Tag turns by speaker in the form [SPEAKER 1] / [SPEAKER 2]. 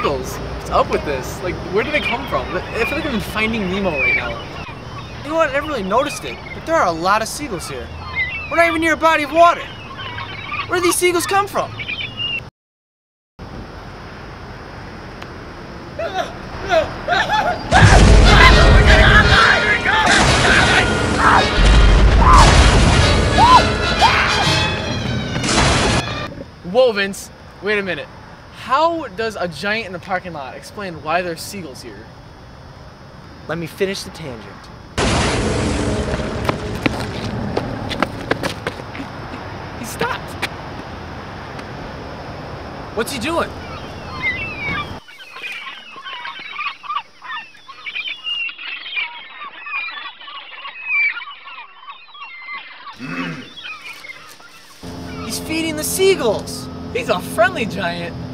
[SPEAKER 1] seagulls. What's up with this? Like, where do they come from? I feel like I'm in Finding Nemo right now.
[SPEAKER 2] You know what? I never really noticed it, but there are a lot of seagulls here. We're not even near a body of water. Where do these seagulls come from?
[SPEAKER 1] Whoa, Vince. Wait a minute. How does a giant in the parking lot explain why there's seagulls here?
[SPEAKER 2] Let me finish the tangent.
[SPEAKER 1] He stopped. What's he doing?
[SPEAKER 2] He's feeding the seagulls.
[SPEAKER 1] He's a friendly giant.